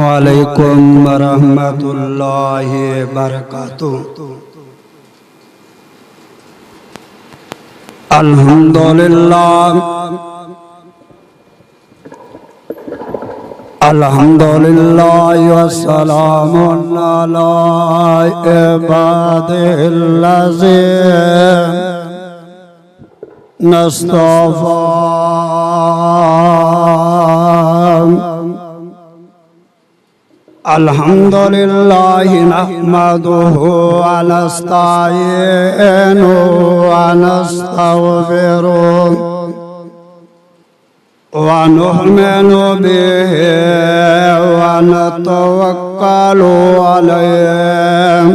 वालेकुम वरहमतुल्लाहि वबरकातुहू। अल्हम्दुलिल्लाह अल्हम्दुलिल्लाह वस्सलामु अला इबादिल्लज़ीना नस्तफ़ा। अल्हम्दुलिल्लाहि नहमदुहु व नस्तईनुहु व नस्तगफिरुहु व नु'मिनु बिहि व नतवक्कलु अलैहि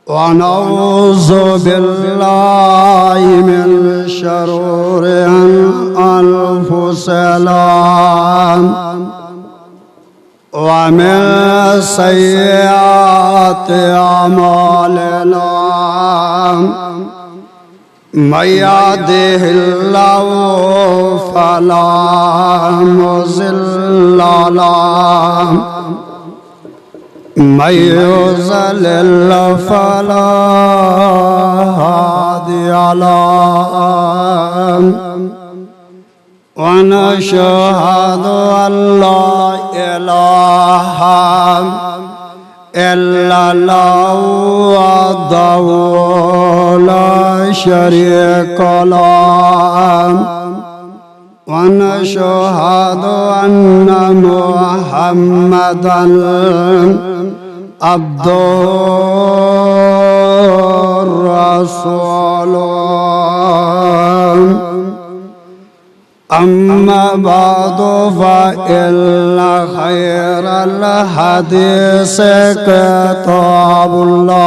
व नऊज़ु बिल्लाहि मिन शुरूरि अनफुसिना व मिन सय्यिआति अमालिना। मन यहदिहिल्लाहु फला मुज़िल्ल लहु मन युज़लिल फला हादिय लहु। वनशहदु अल्ला इलाहा इल्लल्लाहु वहदहु ला शरीका लहु। वनशहदु अन्ना मुहम्मदन अब्दुहु रसूलुहु। अम्मा बादु फ़इन्न खैरल हदीस किताबुल्लाह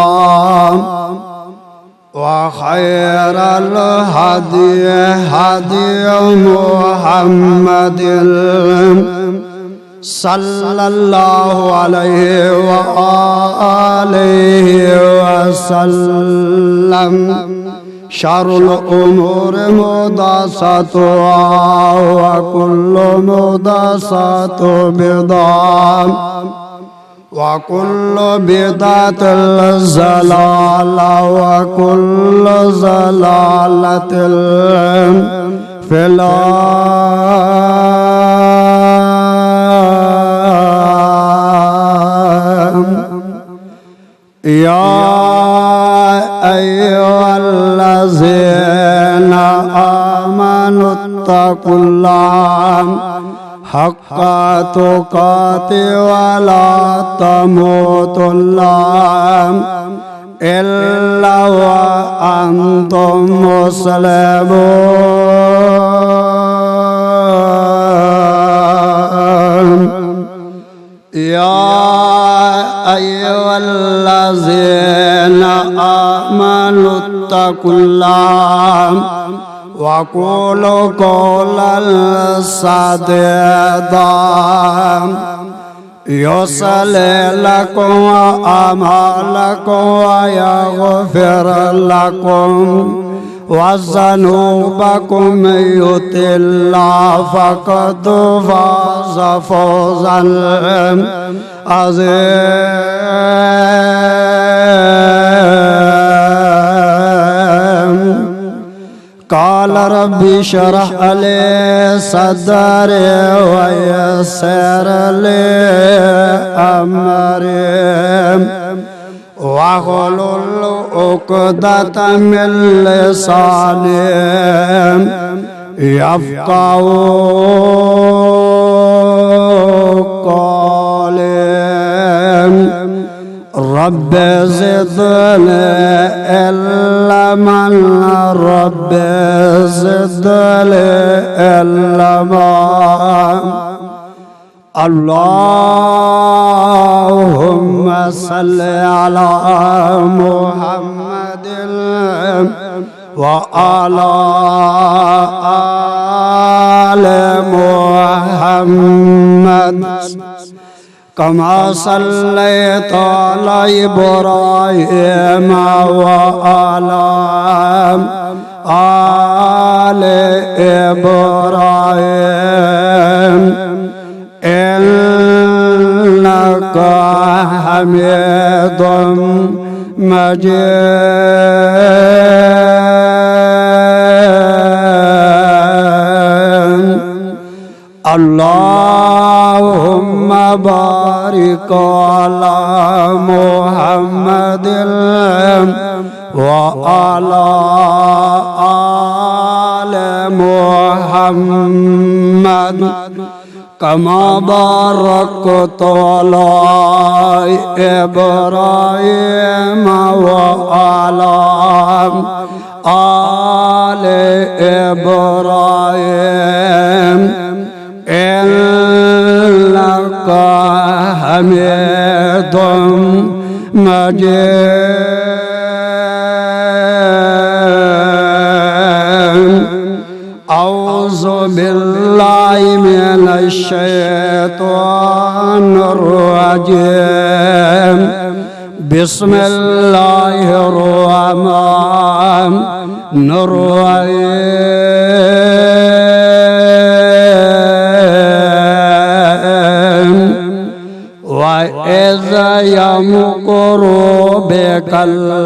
व खैरल हदी हदी मुहम्मदिन सल्लल्लाहु अलैहि व आलिहि वसल्लम। शरुल उमूर मुहदासतुहा व कुल्लु मुहदासतु बिदअह व कुल्लु बिदअतिन ज़लालह व कुल्लु ज़लालतिन फिन्नार। या अय्युहल्लज़ीना आमनुत्तकुल्लाह हक्का तुक़ातिहि व ला तमूतुन्ना इल्ला व अंतुम मुस्लिमून। या अय्युहल्लज़ीना आमनुत्तकुल्लाह व क़ूलू क़ौलन सदीदा युस्लिह लकुम अमालकुम व यग़फिर लकुम वज़्ज़ुनूबकुम मन युतिल्लाह फ़क़द फ़ाज़ फ़ौज़न अज़ीमा। क़ाल रब्बि इश्रह ली सदरी व यस्सिर ली अमरी वहलुल उक़दतम मिन लिसानी यफ़क़हू क़ौली। Rabbi ज़िदनी इल्मन rabbi ज़िदनी इल्मा। अल्लाहुम्मा सल्लि अला मुहम्मदिन व अला आलि मुहम्मद कमा सल्लैता अला इब्राहीम व अला आलि इब्राहीम का हमीदुम मजीद। अल्लाहुम्मा बारिक अला मुहम्मदिन व अला आले मुहम्मद कमा बारकत अला इब्राहीम व अला आले इब्राहीम इन्नका हमीदुम मजीद। औज़ु बिल्लाहि मिनश शैतानिर रजीम। बिस्मिल्लाहिर रहमानिर रहीम। व इज़ यमकुरु बिकल्लज़ीना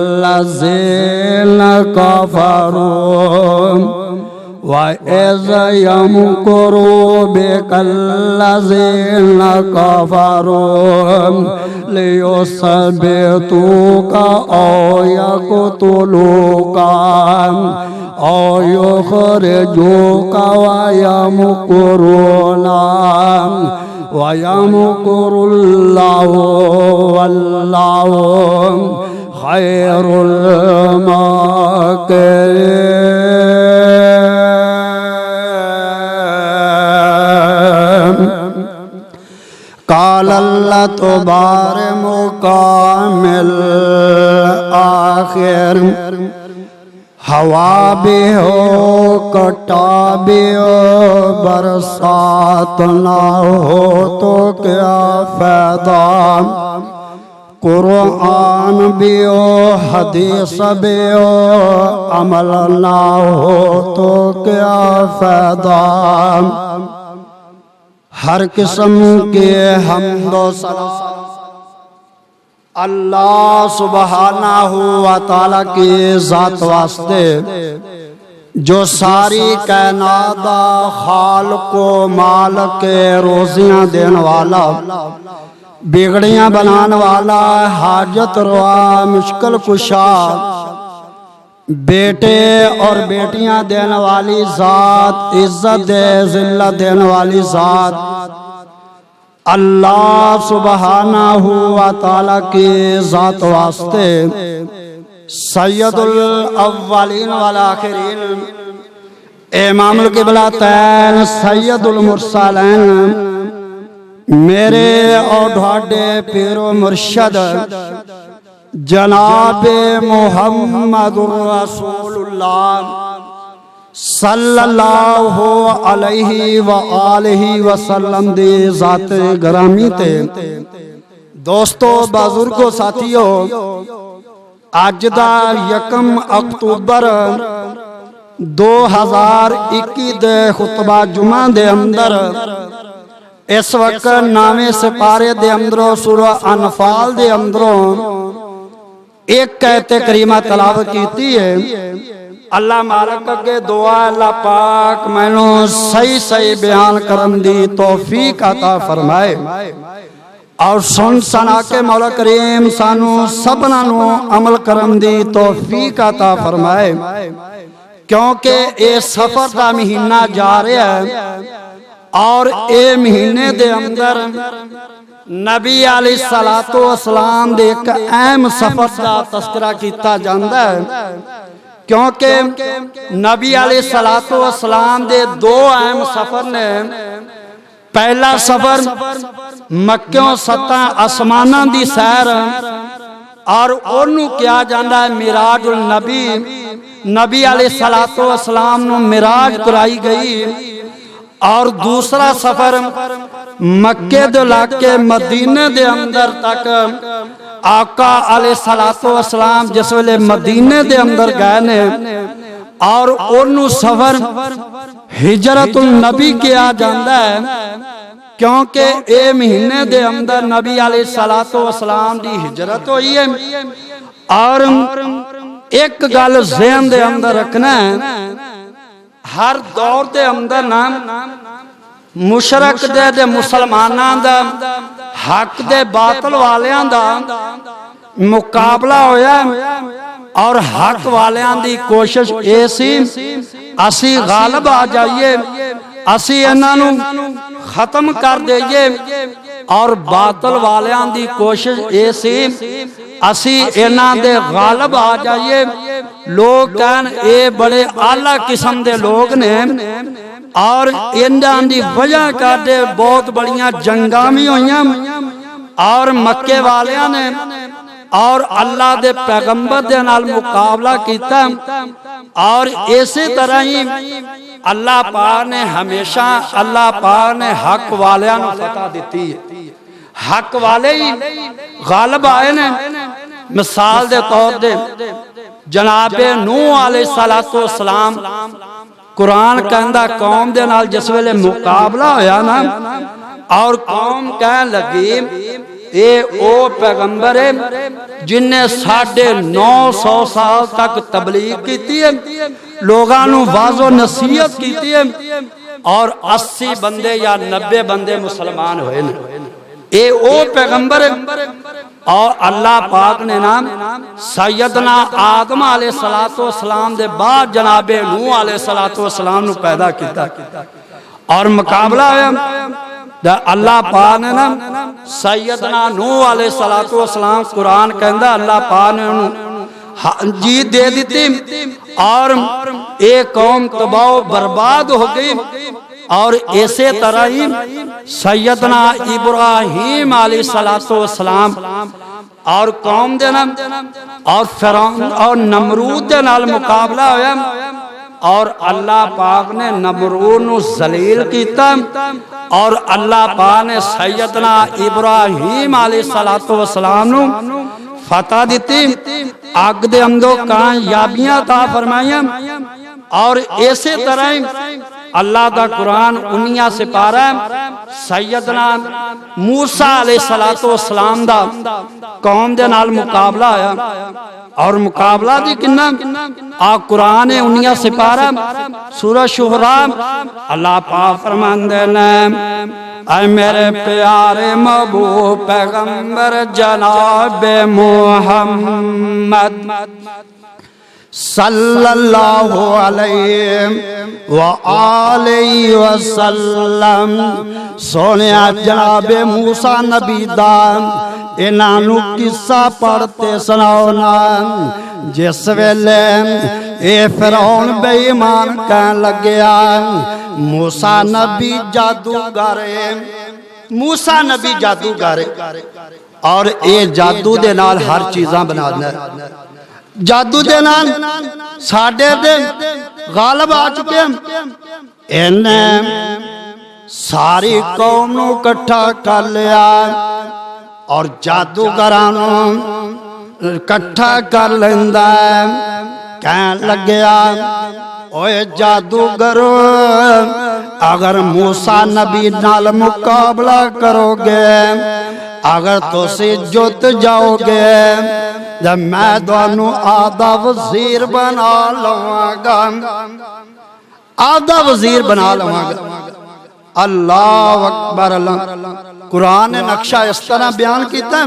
कफ़रू व इज़ यमकुरु बिकल्लज़ीना कफ़रू लियुस्बितूका औ यक़्तुलूका औ युख़रिजूका व यमकुरूना व यमकुरुल्लाहु वल्लाहु खैरुल माकिरीन। कालल्ला तुबार मुकामिल आखिर हवा भी हो कटा भी हो बरसात ना हो तो क्या फायदा। कुरान भी हो हदीस भी हो अमल ना हो तो क्या फायदा। हर किस्म के हम्दो सना अल्लाह सुब्हानहू व तआला की ज़ात वास्ते जो सारी कायनात दा खालिको मालिक रोज़ियां देने वाला, बिगड़ियां बनाने वाला, हाजत रवा मुश्किल कुशा, बेटे और बेटियां देने वाली ज़ात, इज्जत दे ज़िल्लत देने वाली ज़ात अल्लाह सुब्हानहू व तआला की ज़ात वास्ते सैयदुल अव्वलीन वल आखिरीन इमामुल क़िबलतैन सैयदुल मुरसलीन मेरे और ढाडे पीरो मुर्शद जनाब मुहम्मदुर रसूलुल्लाह सल्लल्लाहु अलैहि व आलिहि वसल्लम दी ज़ात ग्रामी ते दोस्तों बुजुर्गो साथियों अज दा 1 अक्तूबर 2021 दे खुतबा जुमा दे अंदर इस वक्त नावे सिपारे दे अंदरों सूरह अनफाल दे अंदरों एक कहते करीमा तलावत की है। अल्लाह मालिक अगे दुआ अल्लाह पाक मैनू सही सही बयान करन दी तौफीक अता फरमाए और सुन सना के मौला करीम सानू सबना नू अमल करन दी तौफीक अता फरमाए क्योंकि ये सफर का महीना जा रहा है और ये महीने दे अंदर नबी अलैहिस्सलातु वस्सलाम दे एक अहम सफर का तस्करा किया जाता है क्योंकि नबी अलैहिस्सलातु वस्सलाम दे 2 अहम सफर ने। पहला सफर मक्कों 7 आसमानां दी सैर और ओनू किया जाता है मिराजुल नबी। नबी अलैहिस्सलातु वस्सलाम नू मिराज कराई गई। और दूसरा सफर मक्के दे इलाके मदीने दे अंदर तक आका अलैहिस्सलातु वस्सलाम जिस वेले मदीने दे अंदर गए ने और ओनू सफर हिजरतुल नबी किया जाता है क्योंकि ये महीने दे अंदर नबी अलैहिस्सलातो वस्सलाम दी हिजरत हुई है। और एक गल ज़हन दे अंदर रखना है, हर दौर दे अंदर ना मुशरक दे मुसलमानां दा हक दे बातल वालियां दा मुकाबला होया और हक वालियां दी कोशिश ये सी असी गालिब आ जाइए, असी इन्हां नूं खत्म कर दईए। और बातल वालियां दी कोशिश ये सी असी इन्हां दे गालिब आ जाइए। लोग कहन ये बड़े आला किस्म दे लोग ने और इन्हां दी वजह करके बहुत बड़ियां जंगां भी होईयां और मक्के वालियां ने और अल्लाह दे पैगंबर दे नाल मुकाबला किया। और इसी तरह ही अल्लाह पाक ने हमेशा अल्लाह पाक ने हक वालियां नूं फतह दिती है। हक वाले ही गालिब आए ने। मिसाल दे तौर पे जनाबे नूह अलैहिस्सलातो वस्सलाम कुरान कहंदा कौम दे नाल जिस वेले मुकाबला होया ना और कौम कह लगी ये ओ पैगंबर है जिन्हें 950 साल तक तबलीग की है, लोगों नूं वाज़ो नसीहत की है और 80 बंदे या 90 बंदे मुसलमान हुए ने। ये ओ पैगंबर है। और अल्लाह पाक ने नाम सैयदना आदम अलैहिस्सलातो वस्सलाम दे बाद जनाबे नूह अलैहिस्सलातो वस्सलाम नूं पैदा किया और मुकाबला होया। अल्लाह पाक ने ना सैयदना नूह अलैहिस्सलातो वस्सलाम कुरान कहंदा अल्लाह पाक ने उन्हें जीत दे दी और एक कौम तबाह बर्बाद हो गई। और इसे तरह ही सैयदना इब्राहीम अलैहिस्सलातो वस्सलाम और कौम दे नाम और फिरौन और नमरूद दे नाल मुकाबला होया और अल्लाह पाक ने नमरूद नूं जलील कीता और अल्लाह पाक ने सैयदना इब्राहीम अलैहिस्सलातो वस्सलाम नूं फतह दिती, अग दे अंदरों कामयाबियां अता फरमाईयां। और इसे तरह ही अल्लाह दा कुरान 19 सिपारा सैयदना मूसा अलैहिस्सलातो वस्सलाम दा कौम दे नाल मुकाबला होया और मुकाबला दी किन्ना आ कुरान है 19 सिपारा सूरह शुरा अल्लाह पाक फरमांदे ने ऐ मेरे प्यारे महबूब पैगंबर जनाब मुहम्मद सल्लल्लाहु अलैहि व आलिहि वसल्लम सोने जनाबे मूसा नबी दा इन्हां नूं किस्सा पढ़ते सुनाओ ना। जिस वेले ए फिरौन बेईमान कहन लग्या मूसा नबी जादूगर है, मूसा नबी जादूगर और ये जादू दे नाल हर चीज़ां बना देना, जादू दे नाल साडे दे गालिब आ चुके हैं। इन्हें सारी कौम नूं इकट्ठा कर लिया और जादूगरां नूं इकट्ठा कर लेंदा है। कहन लग्या ओए जादूगरो अगर मूसा नबी नाल मुकाबला करोगे, अगर तुसी जुत जाओगे जब मैं दोनों आधा वजीर बना लवांगा, आधा वजीर बना लवांगा। अल्लाह अकबर। अल्लाह कुरान ने नक्शा इस तरह बयान किया।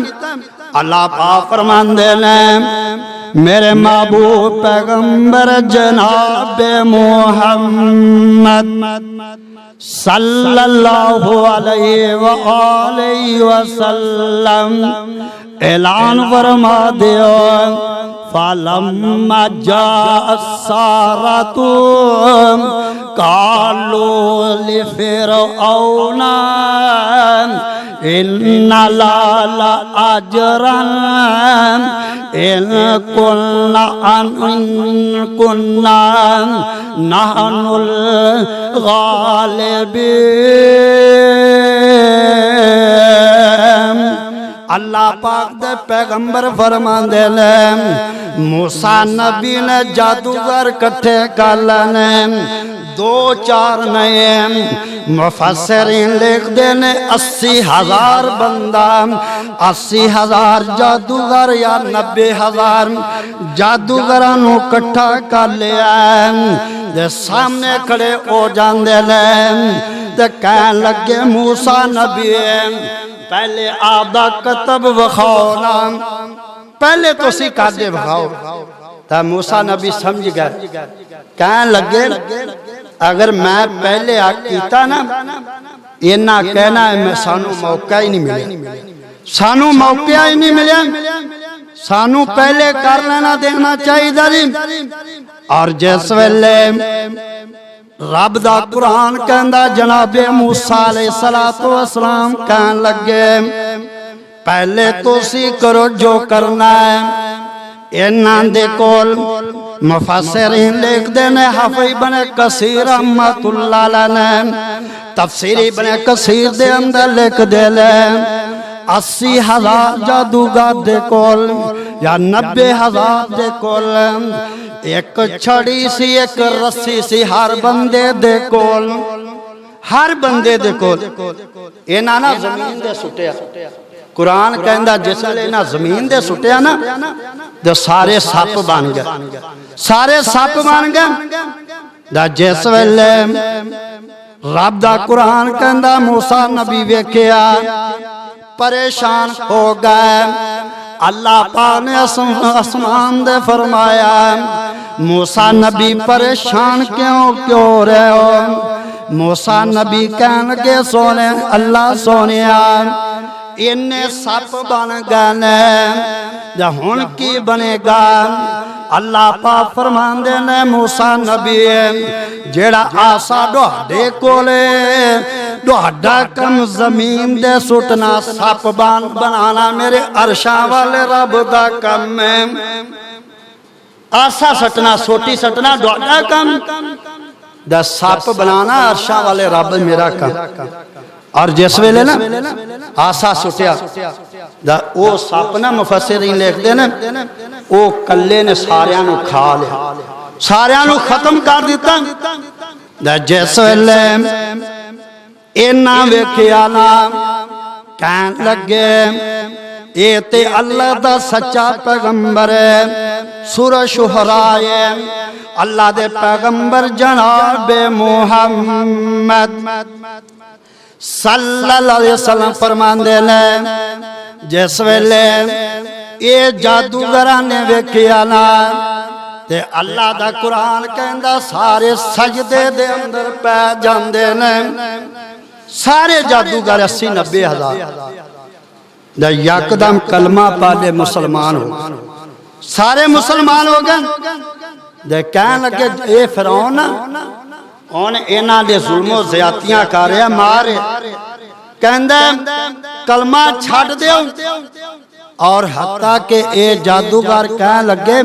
अल्लाह पाक फरमांदे ने मेरे महबूब पैगंबर जनाब मुहम्मद सल्लल्लाहु अलैहि व आलिहि वसल्लम ऐलान फरमा दियो फलम्मा जाअस्सारतु कालू लिफिरऔना इन्ना ला अजरन इन कुन्ना नहनुल गालिबीन। अल्लाह पाक दे पैगंबर फरमांदे ने मूसा नबी ने जादूगर इकट्ठे कर लेने, दो चार नए मुफस्सिरीन लिखते ने 80,000 बंदा 80,000 जादूगर या 90,000 जादूगर इकट्ठा कर लिया दे सामने खड़े हो जाते ने कह लगे मूसा नबी पहले आपदा कतब विखाओ ना पहले तो सी काजे विखाओ तो मूसा नबी समझ गए कह लगे अगर मैं पहले कीता ना इन्ना कहना है मैं सानू मौका ही नहीं मिले सानू मौका ही नहीं मिले सानू पहले कर लेना देना चाहिए और जिस वेले रब दा कुरान कहंदा जनाबे मूसा अलैहिस्सलातु वस्सलाम कहन लगे पहले तुसी करो जो करना है इन्हां दे कोल मुफस्सिरीन लिखदे ने हाफिज इब्न कसीर रहमतुल्लाह अलैह तफसीर इब्न कसीर दे अंदर लिख दे ले 80,000 जादूगर दे कोल या 90,000 दे कोल एक छड़ी सी एक रस्सी सी हर बंदे दे कोल हर बंदे दे कोल इन्हां ना जमीन दे सुटिया कुरान कहंदा जिसले इन्हां जमीन दे सुटिया ना तो सारे सप बन गए सारे सप बन गए जिस वेले रब दा कुरान कहंदा मूसा नबी वेखिया परेशान हो गए अल्लाह पाक ने आसमान दे फरमाया मूसा नबी परेशान क्यों रहे हो मूसा नबी कहन लगे सोने अल्लाह सोनिया इन्ने सप बन गए हुण की बनेगा अल्लाह पाक फरमांदे ने मूसा नबी जेड़ा आसा तुहाडे कोले तुहाडा कम जमीन दे सुटना सप बनाना मेरे अरशां वाले रब दा कम है आसा सटना सोटी सटना तुहाडा कम दा सप बनाना अरशां वाले रब मेरा कम और जिस वेले ना आसा सुटिया वो सप ना मुफस्सिरीन लिखते ने वो कल्ले ने सारियां नू खा लिया सारियां नू खत्म कर दिता जिस वेले इन्ना वेखिया ना कहन लगे ये ते अल्लाह दा सच्चा पैगंबर है सूरह शुहरा है अल्लाह दे पैगंबर जनाब मुहम्मद सल्लल्लाहु अलैहि वसल्लम फरमांदे ने जिस वेले ये जादूगरां ने वेखिया ना ते अल्लाह दा कुरान कहंदा सारे सजदे दे अंदर पै जांदे ने सारे जादूगर 80-90,000 यकदम कलमा पाले मुसलमान हो सारे मुसलमान हो गए कहन लगे ये फिरौन हुण इन्हां दे जुल्मो ज़्यादतियां कर रहा मार कहंदा कलमा छड्ड दिओ और हत्ता के ये जादूगर कह लगे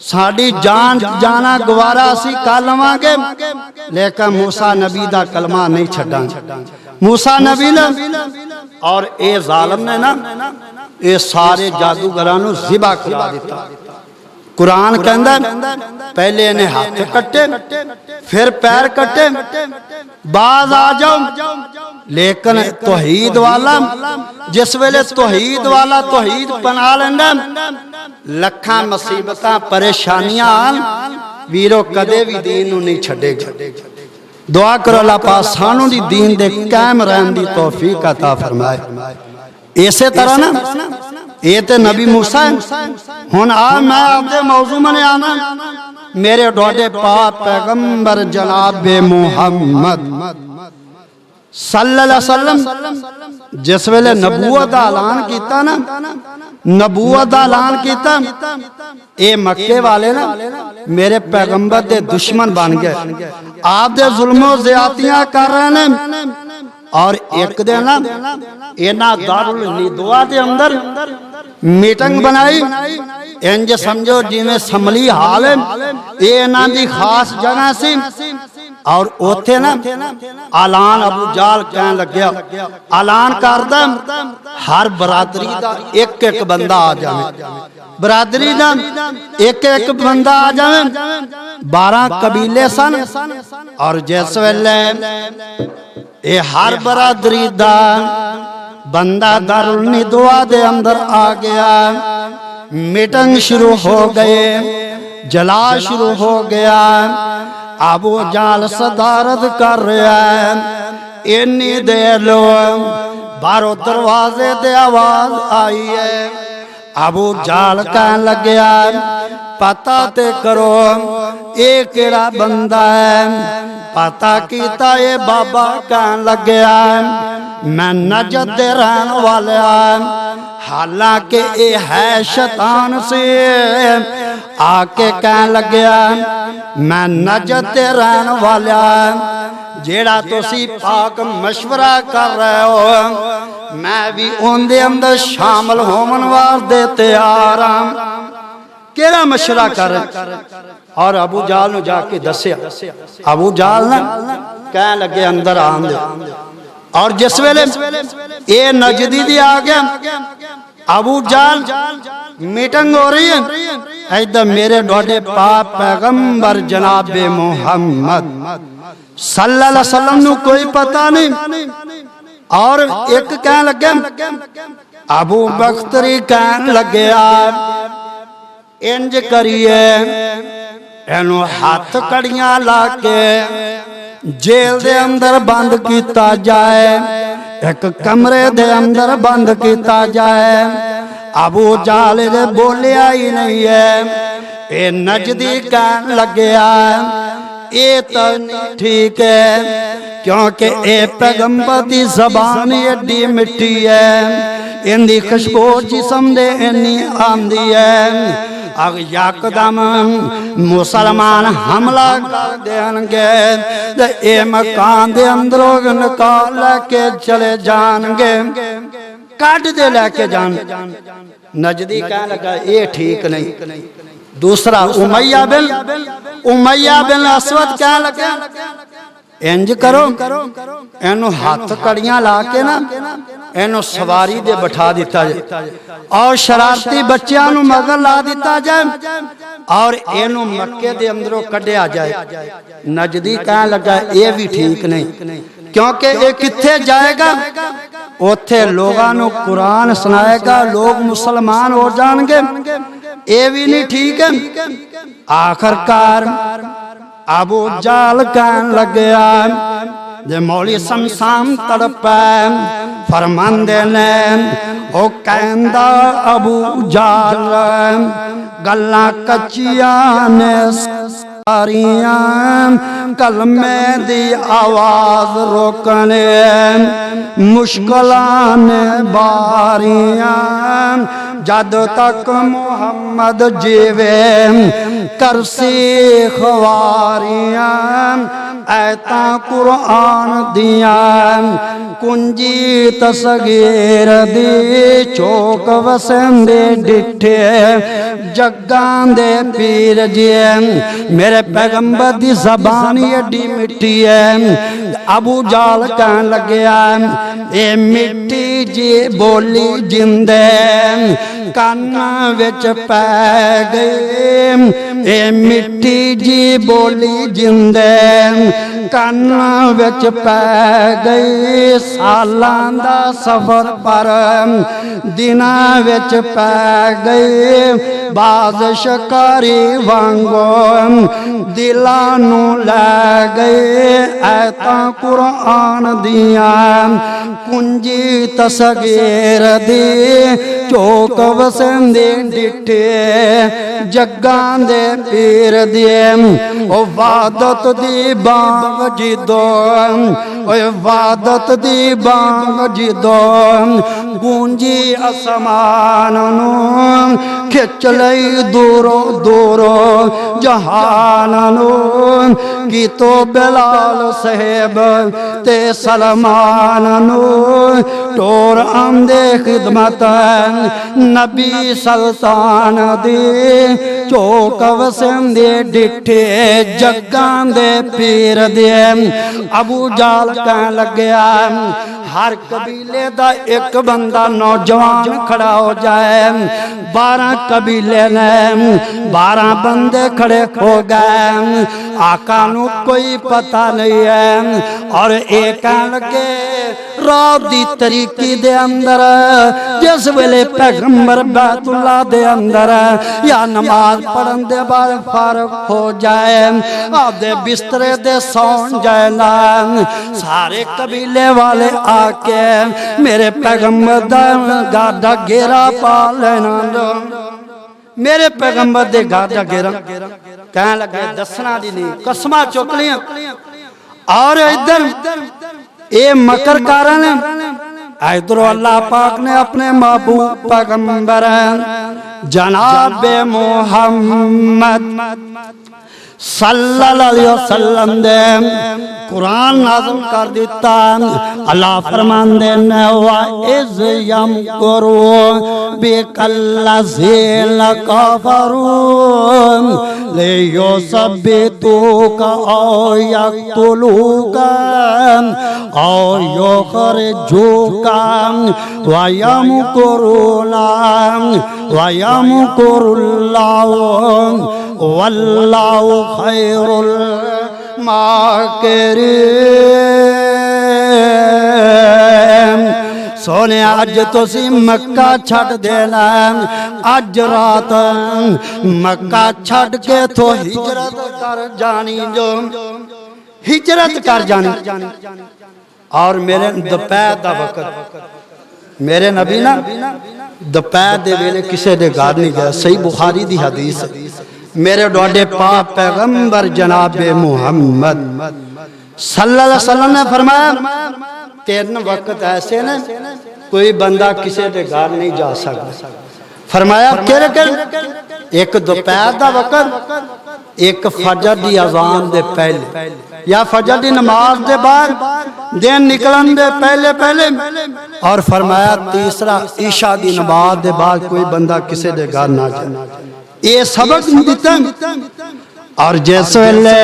साडी जान जाना गवारा असी कर लवांगे लेकिन मूसा नबी दा कलमा नहीं छड्डांगे मूसा नबी ने और ये जालिम ने ना ये सारे जादूगरां नू ज़िबा करा दिता कुरान कहंदा पहले इन्हें हाथ कट्टे फिर पैर कट्टे बाज आ जाओ लेकिन तौहीद वाला जिस वेले तौहीद वाला तौहीद बना लेंदा लखां मुसीबतां परेशानियां वीरो कदे भी दीन नू नहीं छड्डेगा दुआ करो अल्लाह पाक सानू दी दीन दे कायम रहन दी तौफीक अता फरमाए इसे तरह ना ये तो नबी मूसा है हुण आ मैं आपदे मौजू मने आना मेरे डोडे पाक पैगंबर जनाब मुहम्मद सल्लल्लाहु अलैहि वसल्लम जिस वेले नबूवत दा ऐलान कीता ना नबूवत दा ऐलान कीता ये मक्के वाले ना मेरे पैगंबर दे दुश्मन बन गए आप दे जुल्मो ज़्यादतियां कर रहे ने और एक दिन ना इन्हां दारुल निदवा दे अंदर मीटिंग बनाई इंज समझो जिवें समली हाल है ये इन्हां दी खास जगह सी और उथे ना ऐलान अबू जाल कहन लग्या, ऐलान करदा हर बरादरी का एक एक बंदा आ जाए, बरादरी का एक एक बंदा आ जाए। 12 कबीले सन और जिस वेले ये हर बरादरी का बंदा दारुल निदवा दे अंदर आ गया, मीटिंग शुरू हो गए, जला शुरू हो गया। अबू जाल सदारत कर रहा है। इन्नी देर लो बाहरों दरवाजे ते आवाज आई है। अबू जाल कहन लग्या पता ते करो ये केड़ा बंदा है। पता कीता ये बाबा कहन लग्या मैं नजद दे रहन वाला, हालांकि ये है शैतान से। आके कहन लग्या मैं नजद दे रहन वाला, जेड़ा तुसी पाक मशवरा कर रहे हो मैं भी उनदे अंदर शामिल होवन वास्ते तैयार हां। केड़ा मशवरा कर? और अबू जाल नु जाके दस्या। अबू जाल ना कहन लगे अंदर आन दे। और जिस वेले ये नजदी दी आ गया, अबू जाल मीटिंग हो रही है, इधर मेरे डोडे पाक पैगंबर जनाबे मोहम्मद सल्लल्लाहु अलैहि वसल्लम नु कोई पता नहीं। और एक कहन लगे अबू बख्तरी कहन लगे इंज करिए एनु हाथ कड़ियां ला के जेल दे अंदर बंद किया जाए, एक कमरे दे अंदर बंद किया जाए। अबू जाल दे बोलिया ही नहीं है। ये नजदी कहन लग्या ये तो ठीक है, क्योंकि ये पैगंबर की जबान एडी मिठी है, इनकी खुशबू जिसम दे इन्नी आंदी है। अब यकदम मुसलमान हमला कर देंगे तो ये मकान दे अंदरों निकाल लेके चले जाएंगे, काट दे लेके जान। नजदी कहने लगा ये ठीक नहीं। दूसरा उमैया बिन असवद कहने लगा इंज करो एनु हाथ कड़ियां ला के ना एनु सवारी दे बैठा दिता जाए और शरारती बच्चों नु मगर ला दिता जाए और एनु मक्के दे अंदरों कढ़िया जाए। नजदी कहने लगा ये भी ठीक नहीं, क्योंकि ये किथे जाएगा उथे लोगों नु कुरान सुनाएगा, लोग मुसलमान हो जाएंगे, ये भी नहीं ठीक है। आखिरकार अबू जाल कहन लग्या जे मौली समसाम तड़पै फरमांदे ने ओ कहंदा अबू जाल गल्लां कच्चियां ने सारियां, कलमे दी आवाज रोकने मुश्किलां ने बारियां। जद तक मोहम्मद जीवे करसी खवारियां, ऐता कुरान दिया कुंजी तसगीर दी चौक वसंदे डिठे जगां दे पीर जी। मेरे पैगंबर दी जबान एडी मिठी है। अबू जाल कहन लग्या ए मिट्टी जी बोली जिंदे कान विच पै गई, ए मिट्टी जी बोली जिंदे कान विच पै गई। सालां दा सफर पर दिनां विच पै गई, बाज शिकारी वांगो दिलां नू लै गए। ऐता कुरान दिया कुंजी तसगीर दी चौक वसंदे डिठे जगां दे पीर दिए। ओ वादत दी बांग जिदो, ओ वादत दी बांग जिदो गूंजी आसमान नू खिच लई दूरो दूरो जहान नू। की तो बिलाल साहेब ते सलमान नू टोर आंदे खिदमत नबी सुल्तान दी चौक वसेंदे डिठे जग्गां दे पीर दे। अबू जाल कहन लग्या हर कबीले दा एक बंदा नौजवान खड़ा हो जाए। 12 कबीले ने 12 बंदे खड़े हो गए। आका नू कोई पता नहीं है और एक कहन लगे रात दी तरीकी दे अंदर जिस वेले पैगंबर बैतुल्ला दे अंदर या नमाज पढ़न दे बाद फारग हो जाए आपदे बिस्तरे दे सौन जाए ना सारे कबीले वाले आके मेरे पैगंबर दा गादा घेरा पा लेना। मेरे पैगंबर दे गादा घेरा कहन लगे दसना दी नहीं कसमां चुक लिया और इधर ये मकर कारण इधर अल्लाह पाक ने अपने महबूब पैगंबर जनाब मोहम्मद सल्लल्लाहु अलैहि वसल्लम दे कुरान नाज़िल कर दिता। अल्लाह फरमांदे ने वा इज़ यमकुरू बिकल्लज़ीना कफ़रू लियुसब्बितूका औ यक़्तुलूका औ युख़रिजूका व यमकुरूना व यमकुरुल्लाहु वल्लाहु खैरुल माकिरीन। सोने अज तुसी मक्का छड़ देना अज रात मक्का छड़ के तो हिजरत कर जानी जो हिजरत कर जानी। और मेरे दोपहर दा वक्त मेरे नबी ना दोपहर दे वेले किसी दे घर नहीं गया। सही बुखारी दी हदीस मेरे डोडे पाक पैगंबर जनाबे मोहम्मद सल्लल्लाहु अलैहि वसल्लम ने फरमाया 3 वक्त ऐसे ने कोई बंदा किसी के घर नहीं जा सकता। फरमाया एक दोपहर का वक्त एक फजर की अजान दे पहले या फजर की नमाज के बाद दिन निकलन दे पहले पहले और फरमाया तीसरा ईशा की नमाज के बाद कोई बंदा किसी के घर ना जाए। ये सबक दिता और जिस वेले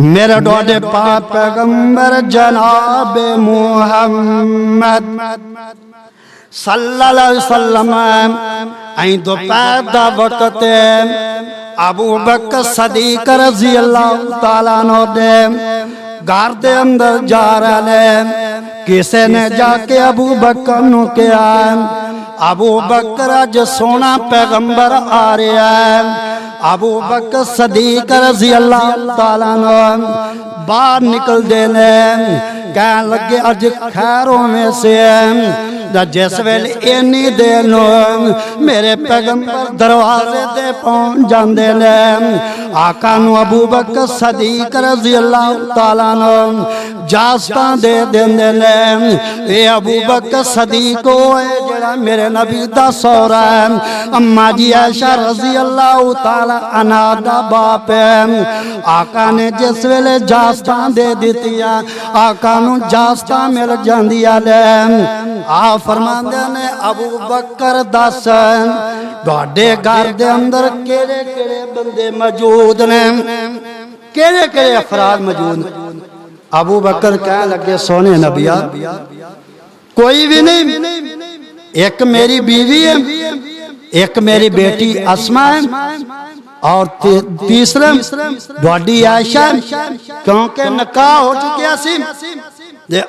मेरे डोडे पाक पैगंबर जनाब मोहम्मद सल्लल्लाहु अलैहि वसल्लम आई दोपहर दा वक्त अबू बकर सदीक रज़ी अल्लाह तआला अन्हु दे घर दे अंदर जा रहे किसी ने जाके अबू बकर नु कहा अबू बकर अज सोना पैगंबर आ रहा है। अबू बकर सदीक रज़ी अल्लाह तआला अन्हु बाहर निकल देने कहन लगे अज खैरों में से जिस वेले इन्नी देर मेरे पैगंबर दरवाजे ते पहुंच जाते ने आका नू अबू बकर सदीक रज़ी अल्लाह तआला अन्हु इजाज़तां दे देंदे ने। ये अबू बकर सदीक होए जेड़ा मेरे नबी दा सौरा है अम्मा जी आयशा रज़ी अल्लाह तआला अन्हा दा बाप है। आका ने जिस वेले इजाज़तां दे दित्तियां आका नू इजाज़तां मिल जांदियां ने। आ फरमांदे ने अबू बकर दस तुहाडे घर दे अंदर केड़े केड़े बंदे मौजूद ने केड़े केड़े अफराद मौजूद ने। अबू बकर कह लगे सोने नबिया कोई भी नहीं एक मेरी बीवी है एक मेरी बेटी अस्मा है और तीसरा बॉडी आयशा क्योंकि निकाह हो चुका सी।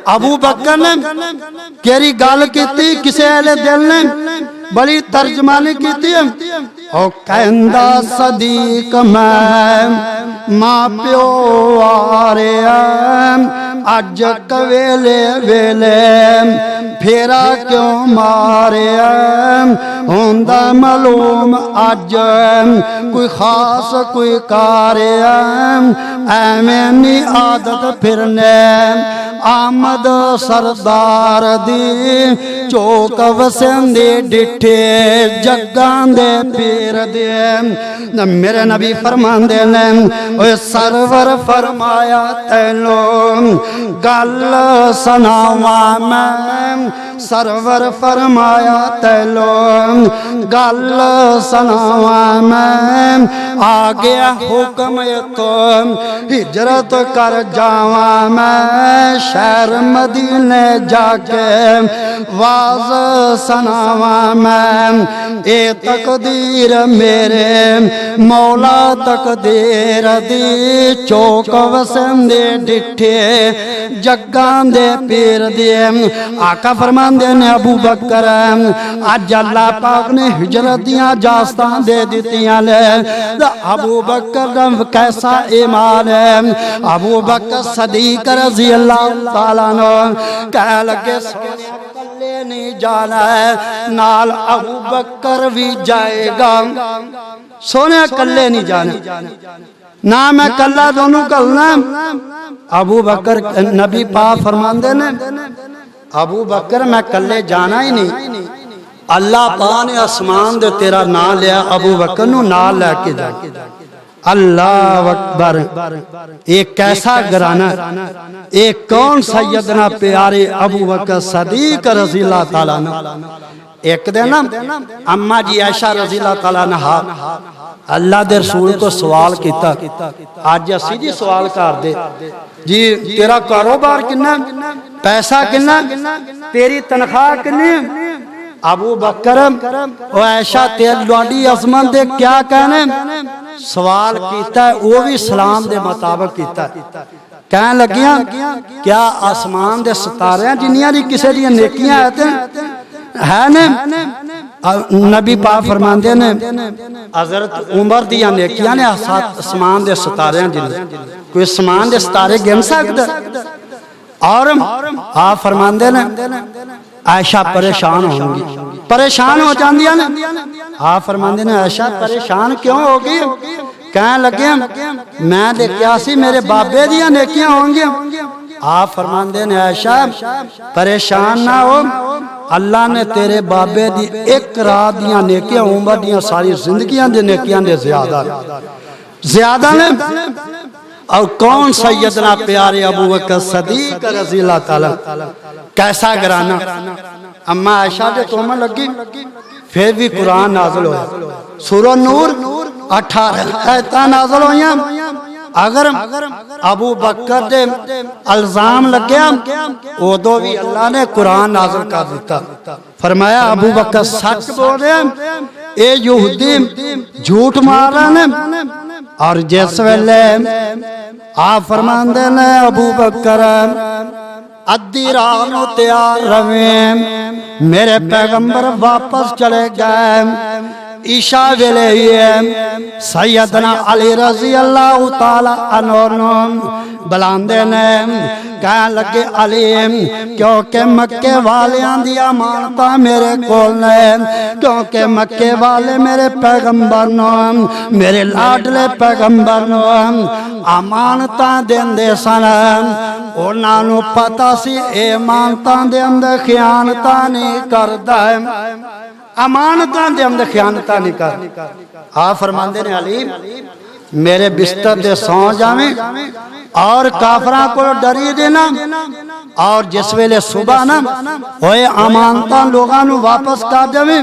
अबू बकर ने केरी गल की किसी वाले दिल ने बड़ी तर्जमानी की और कहंदा सदीक मैं मां प्यो आ रहा अज कवेले वेले फेरा क्यों मारे होंदा मालूम अज कोई खास कोई कार्य एवें नी आदत फिरने आमद सरदार दी चौक वसेंदे डिठे जग्गां दे पीर दे मेरे नबी फरमांदे ने ओए सरवर फरमाया तैनू गल सुनावा मैं सरवर फरमाया तैनू गल सुनावा मैं आ गया हुक्म तो हिजरत कर जावा मैं शहर मदीने जाके वाज सुनावा मैं ए तकदीर मेरे मौला तकदीर दी चौक वसंदे डिठे जग्गां दे पीर दे आका फरमांदे ने अबू बकर अज अल्लाह पाक ने हिजरत दियां इजाजतां दे दित्तियां ने अबू बकर दा कैसा ईमान है अबू बकर सदीक रज़ी अल्लाह तआला अन्हु कह लगे कल्ले नहीं जाना है नाल अबू बकर भी जाएगा सोने कल्ले नहीं जाना ना मैं कल्ला दोनों कलना अबू बकर नबी पाक फरमांदे ने अबू बकर मैं कल्ले जाना ही नहीं अल्लाह पाक ने आसमान दे तेरा नाम लिया अबू बकर नू नाल लेके जा अल्लाह अकबर एक कैसा घराना एक कौन सैयदना प्यारे अबू बकर सदीक रज़ी अल्लाह तआला अन्हु एक दिन अम्मा जी आयशा रज़ी अल्लाह तआला अन्हा अल्लाह दे रसूल को सवाल किया अज असी जी सवाल करदे जी तेरा कारोबार किन्ना पैसा किन्ना तेरी तनख्वाह किन्नी अबू बकर ओ ऐशा तेल लौंडी असमान दे क्या कहने सवाल किया वो भी सलाम दे मुताबिक किया कह लगिया क्या आसमान दे सितारे जिन्नियां दी किसे दी नेकियां है ने नबी पाक फरमांदे ने हजरत उमर दियां नेकियां ने आसमान दे सितारे जिन्ने कोई आसमान दे सितारे गिन सकदा और आप फरमांदे ने आयशा परेशान होंगी परेशान हो जाती ने आप फरमांदे ने आयशा परेशान क्यों होगी कह लगे मैं देखा सी मेरे बाबे दियां नेकियां होंगी आप फरमांदे ने आयशा परेशान ना हो अल्लाह ने तेरे बाबे दी एक रात दियां नेकियां उमर दियां सारी जिंदगियां दे नेकियां दे ज्यादा ने और कौन सैयदना प्यारे अबू बकर सदीक रज़ी अल्लाह तआला कैसा घराना अम्मा आयशा दे तोहमत लगी फिर भी कुरान नाज़िल होया सूरह नूर 18 आयतां नाज़िल होईयां अगर अबू बकर दे इल्जाम लग्या उदों भी अल्लाह ने कुरान नाज़िल कर दिता फरमाया अबू बकर सच बोल रहे ये यहूदी झूठ मार रहे हैं और जिस वेले आप फरमांदे ने अबू बकर अद्धी रात नूं तैयार रवे मेरे पैगंबर वापस चले गए ईशा वेले सैयदना अली रज़ी अल्लाह तआला अन्हु बुलांदे ने कह लगे अली क्योंकि मक्के वालियां दी अमानतां मेरे कोल ने क्योंकि मक्के वाले मेरे पैगंबर नो मेरे लाडले पैगंबर नो अमानतां देंदे सन उन्हां नूं पता सी ए अमानतां दे अंदर खयानतां नहीं करदा अमानतां दे अंदर खयानतां नहीं कर आप फरमांदे ने अली मेरे बिस्तर दे सौ जावे और काफरां को डरी देना और जिस वेले सुबह ना होए अमानतां लोगां नूं वापस कर देवे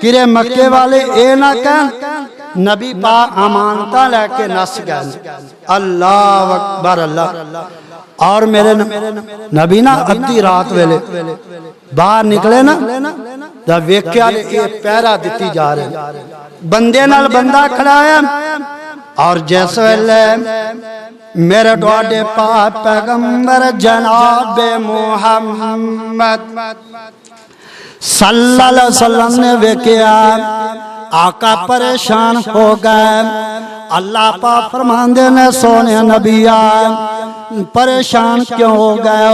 किरे मक्के वाले ए ना कह नबी पाक अमानतां लेके नस गए अल्लाह अकबर अल्लाह और मेरे नबी ना अद्धी रात वेले बाहर निकले ना जब वेख्या ये पहरा दिती जा रहे बंदे नाल बंदा खड़ा है और जिस वेले मेरे डोडे पाक पैगंबर जनाब मुहम्मद सल्लल्लाहु अलैहि वसल्लम ने वेख्या आका परेशान हो गए अल्लाह पाक फरमांदे ने सोने नबिया परेशान क्यों हो गए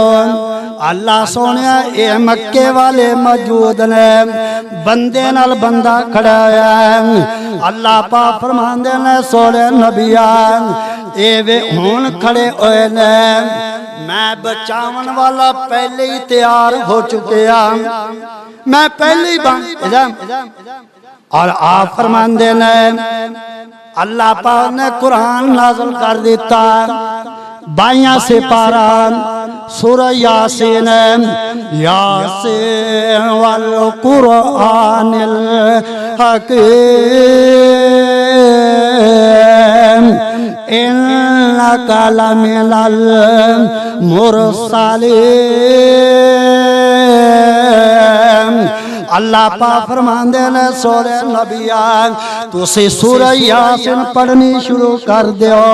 अल्लाह सोने ये मक्के वाले मौजूद ने बंदे नाल बंदा खड़ा है अल्लाह पाक फरमांदे ने सोने नबिया ये वे हुण खड़े होए ने मैं बचावन वाला पहले ही तैयार हो चुके मैं पहले ही और आप फरमांदे ने अल्लाह पाक ने कुरान नाज़िल कर दिता 22 से पारा सूरह यासीन यासीन वल कुरानिल हकीम इन्नका लमिनल मुरसलीन। अल्लाह पाक फरमांदे ने सोरे नबिया तुसी सूरह यासीन पढ़नी शुरू कर दियो।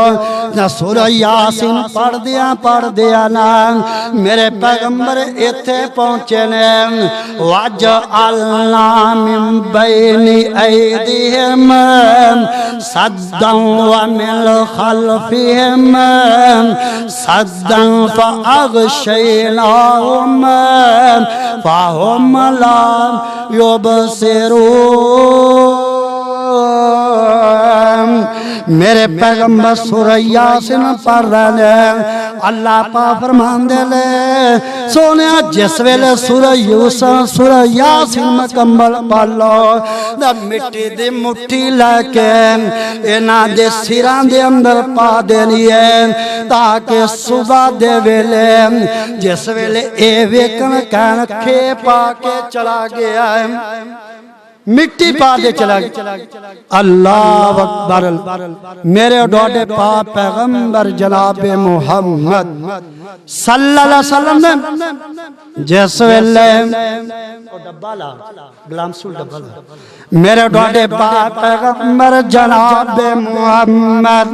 ना सूरह यासीन पढ़ दिया ना मेरे पैगंबर इत्थे पहुंचे ने वज अल्ला मिन बैनी ऐदिहिम सद्दन व मिन खल्फिहिम सद्दन फअग़शयनाहुम फहुम ला युबसिरून। मेरे पैगंबर सूरह यासीन पढ़ रहे हैं। अल्लाह पाक फरमांदे ने सोने जिस वेले सूरह यासीन मुकम्मल पढ़ लो ना मिट्टी दी मुट्ठी लैके इन्हां दे सिरां दे अंदर पा देनी है ताकि सुबह दे वेले जिस वेले ए वेखन कहन खे पा के चला गया है मिट्टी पा दे चला गया। अल्लाह अकबर। मेरे डोडे पाक पैगंबर जनाब मोहम्मद सल्लल्लाहु अलैहि वसल्लम ने जिस वेले डब्बा ला गुलाम सुल डब्बा ला मेरे डोडे पाक पैगंबर जनाब मोहम्मद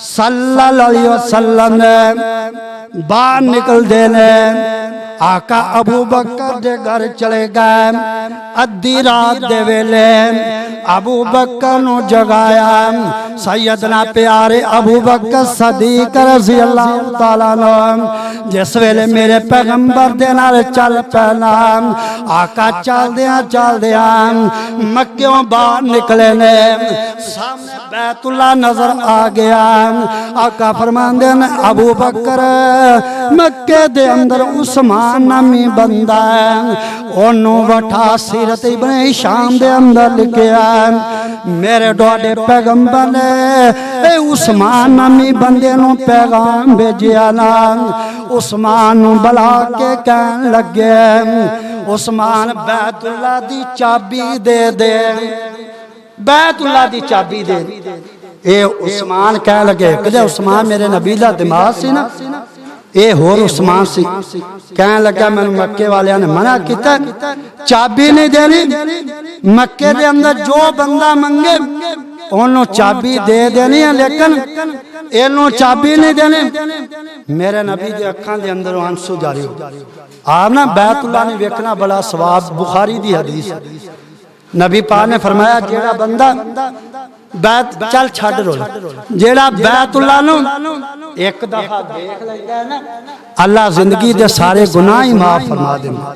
सल्लल्लाहु अलैहि वसल्लम ने बाहर निकल देने आका अबू बकर दे घर चले गए। अद्धी रात दे वेले अबू बकर नु जगाया सैयदना प्यारे अबू बकर सदीक रज़ी अल्लाह तआला अन्हु जिस वेले मेरे पैगंबर दे नाल चल पैना आका चलदियां मक्कियों बाहर निकले ने सामने बैतुल्लाह नजर आ गया। आका फरमांदे ने अबू बकर मक्के दे अंदर उस्मान नामी बंदा है ओनू वठा सीरत इब्न हिशाम दे अंदर लिखिया मेरे डोडे पैगंबर ने ए उस्मान नामी बंदे नू पैगाम भेजिया ना उस्मान नू बुला के कहन लगे उस्मान बैतुल्लाह दी चाबी दे दे बैतुल्लाह दी चाबी दे। ए उस्मान कह लगे कि उस्मान मेरे नबी दा दिमाग सी ना ये होर उस्मान सी कह लगा मैंने मक्के वाले ने मना किया चाबी नहीं देनी मक्के दे अंदर जो बंदा मंगे ओनू चाबी दे देनी है लेकिन एनू चाबी नहीं देनी। मेरे नबी दे अखां दे अंदर आंसू जारी हो आप ना बैतुल्लाह ने वेखना बड़ा सवाब बुखारी दी हदीस नबी पाक ने फरमाया जेड़ा बंदा बैत चल छड़ रो जेड़ा बैतुल्लाह नु एक दफा देख लेगा ना अल्लाह जिंदगी दे सारे गुनाह ही माफ फरमा देंदा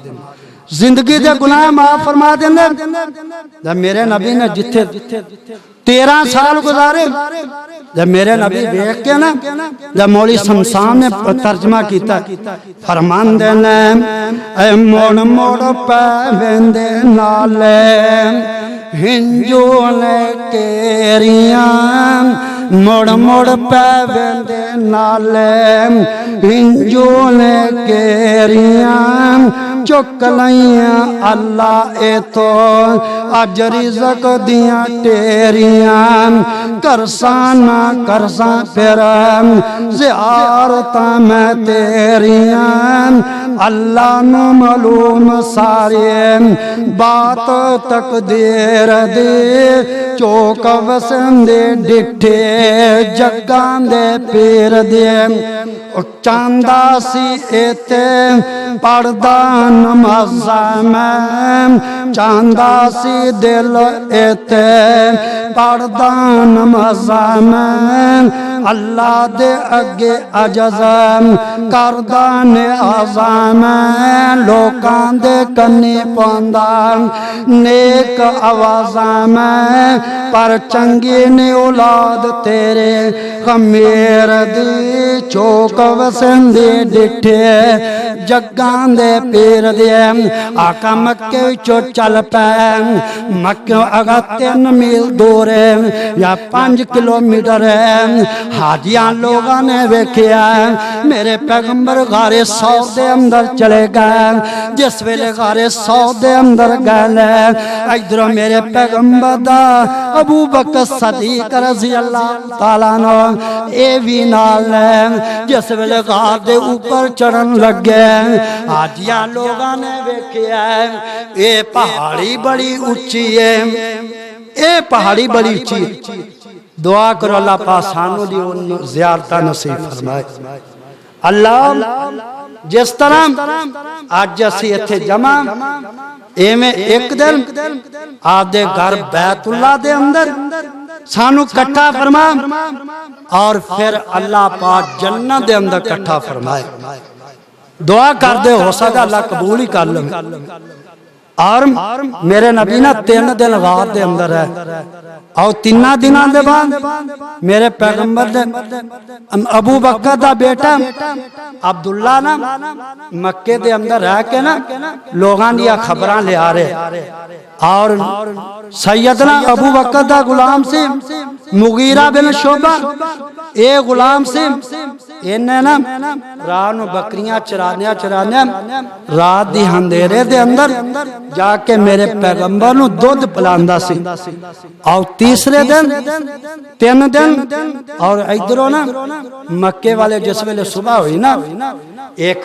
जिंदगी दे गुनाह माफ फरमा देंदे। जब मेरे नबी ने जिथे 13 साल गुजारे जब मेरे नबी देख के ना जब मौली शमशान ने तर्जमा किया फरमांदे ने ऐ मोड़ मोड़ पैवेंदे नाले हिंजू ने केरियां मोड़ मोड़ पैवेंदे नाले हिंजू ने केरियां चुक लइयां अल्लाह ए तो अज रिज़क दियां टेरियां करसाना करसा फिर ज़ियारतां मैं तेरियां अल्लाह नू मालूम सारे बात तकदीर दे चौक वसंदे डिठे जग्गां दे पीर दे चांदा सी इते पढ़दा नमाज़ा मैं चांदा सी दिल इते पढ़दा नमाज़ा मैं अल्लाह दे अगे अजज़म करदा निआज़ा मैं लोकां दे कन्नी पांदा नेक आवाज़ा मैं पर चंगी ने औलाद तेरे खमीर दी चौक वसंदे डिठे जग्गां दे पीर दे आका मक्के विचों चल पै मक्के अगा 3 मील दूर या 5 किलोमीटर हाजियां लोगों ने वेखिया मेरे पैगंबर गारे 100 दे अंदर चले गए जिस वेले गारे 100 दे अंदर गए इधरों मेरे पैगंबर दा अबू बकर सदीक रज़ी अल्लाह ताला अन्हु ए भी नाल जिस वेले गार दे ऊपर चढ़न लगे हाजियां लोगों ने वेखिया ये पहाड़ी बड़ी ऊंची है ये पहाड़ी बड़ी ऊंची है दुआ करो अल्लाह पाक सानू दी ज़ियारत नसीब फरमाए अल्लाह जिस तरह अज असी इत्थे जमा एवें एक दिन आपदे घर बैतुल्ला दे अंदर सानू इकट्ठा फरमा और फिर अल्लाह पाक जन्नत दे अंदर इकट्ठा फरमाए दुआ कर दे हो सकता अल्लाह कबूल ही कर ले और मेरे नबी ना 3 दिन गार दे अंदर है और 3 दिनों के बाद मेरे पैगंबर दे अबू बकर दा बेटा अब्दुल्ला ना मक्के दे अंदर रह के ना लोगों दी खबरां ले आ रहे और सैयदना अबू बकर दा गुलाम से मुगीरा बिन शोबा ये गुलाम से इन्हें ना रात नूं बकरियां चराने रात दी अंधेरे दे अंदर जाके मेरे पैगंबर नूं दुध पिलांदा सी और तीसरे दिन 3 दिन और इधरों ना मक्के वाले जिस वेले सुबह हुई ना एक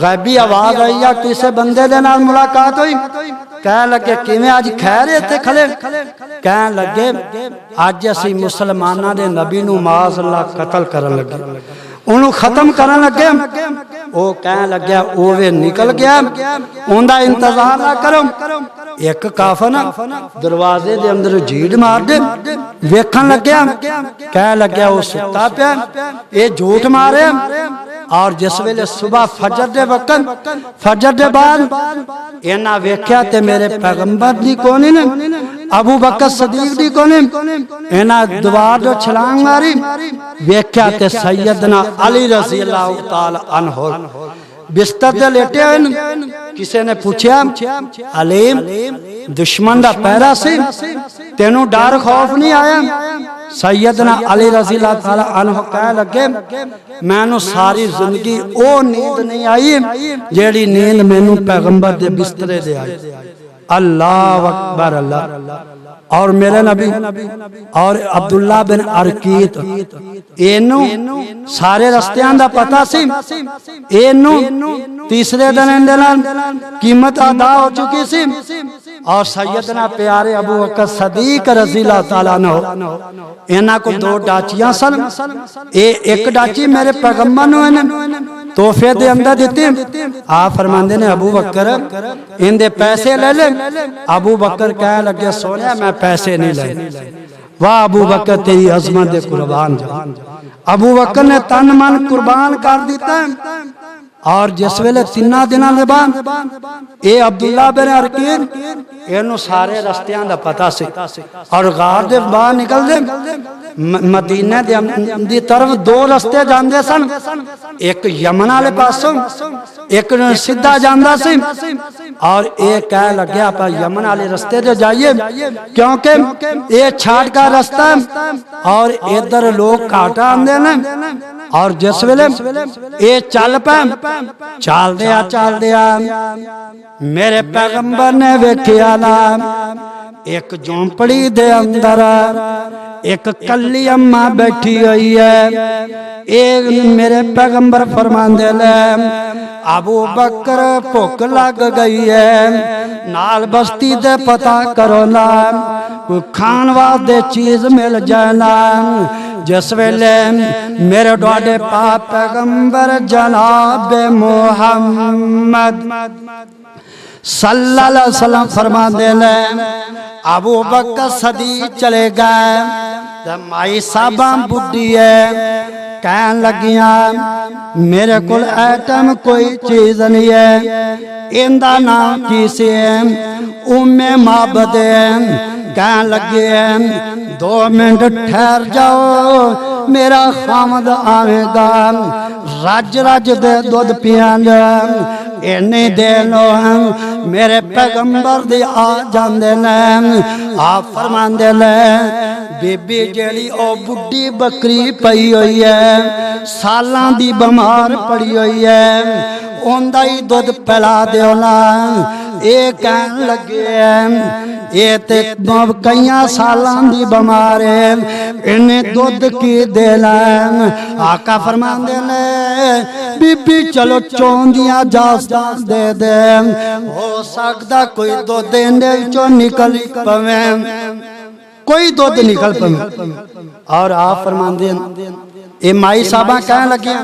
गैबी आवाज आई या किसी बंदे दे नाल मुलाकात हुई कह लगे किवें अज खैर इत्थे खले कह लगे अज असी मुसलमानां दे नबी नूं माज़ अल्लाह कतल करन लगे उन्होंने खत्म करन लगे वो कह लग्या ओवे निकल गया उनका इंतजार ना करो एक काफा ना दरवाजे दे अंदर झीड़ मार दे वेखन लग्या कह लग्या वो सुता पिया ये झूठ मारे और जिस वेले सुबह फजर दे वक्त फजर दे बाद इन्हां वेख्या ते मेरे पैगंबर दी कोनी ने अबू बकर सदीक दी कोनी इन्हां दीवार जो छलांग मारी वेख्या ते सैयदना अली रज़ी अल्लाह ताला अन्हु बिस्तर ते लेटे हुए किसी ने पूछा अली दुश्मन दा पहरा सी तेनू डर खौफ नहीं आया सैयदना अली रज़ी अल्लाह ताला अन्हु कह लगे मैनू सारी जिंदगी ओ नींद नहीं आई जेड़ी नींद मैनू पैगंबर दे बिस्तरे दे आई अल्लाह अकबर अल्लाह और मेरे नबी और अब्दुल्ला बिन अरकीत एनू सारे रस्तियां दा पता सी एनू तीसरे दिन इहदे नाल कीमत अदा हो चुकी सी और सैयदना प्यारे अबू बकर सदीक रज़ी अल्लाह ताला अन्हु इन्हां को 2 डाचियां सन एक डाची मेरे पैगंबर नूं तोहफे दे अंदर दिते आप फरमांदे ने अबू बकर इनदे पैसे ले ले अबू बकर कह लगे सोनिया मैं पैसे नहीं ले वाह अबू बकर तेरी अजमत दे कुर्बान जा अबू बकर ने तन मन कुर्बान कर दिता और जिस वेले 3 दिनों के बाद ये अब्दुल्ला बिन अरकीत इनू सारे रस्तियां दा पता सी और गार दे बाहर निकल दे मदीने दी तरफ 2 रस्ते जांदे सन एक यमन वाले पासों एक सीधा जांदा सी और ये कह लग्या आप यमन वाले रस्ते ते जाइए क्योंकि ये छाट का रास्ता और इधर लोग घाट आंदे ने और जिस वेले ये चल पे चल दिया मेरे पैगंबर ने वेखिया ना एक झोंपड़ी दे अंदर एक कली अम्मा बैठी हुई है एक मेरे पैगंबर फरमांदे ने अबू बकर भुख लग गई है नाल बस्ती दे पता करो ना कोई खान वास्ते चीज मिल जाए ना जिस वेले मेरे डोडे पाक पैगंबर जनाब मुहम्मद सल्लल्लाहु अलैहि वसल्लम फरमाते ने अबू बकर सदीक चले गए माई साहबा बुढ़ी है कहन लगिया मेरे को आइटम कोई चीज नहीं है इंदा नाम की से उम्मे माबद कह लगे 2 मिनट ठहर जाओ, मेरा खामद आवेगा, रज रज दे दुध पियागा, इन्नी दे लो। मेरे पैगंबर दे आ जांदे ने, आप फरमांदे ने बीबी जेड़ी ओ बुढ़ी बकरी पई हुई है, सालां दी बीमार पड़ी हुई है, उंदा ही दुध पिला दियो ना। ये कहन लगे ये ते कई सालां दी बीमार है, इन्हें दुध की देना। आका फरमांदे ने बीबी चलो चौंदियां जास्तां दे दे, हो सकदा कोई दुध इन्हें चो निकल पवे, कोई दुध निकल पवे। और आप फरमांदे ये माई साहबा कह लगे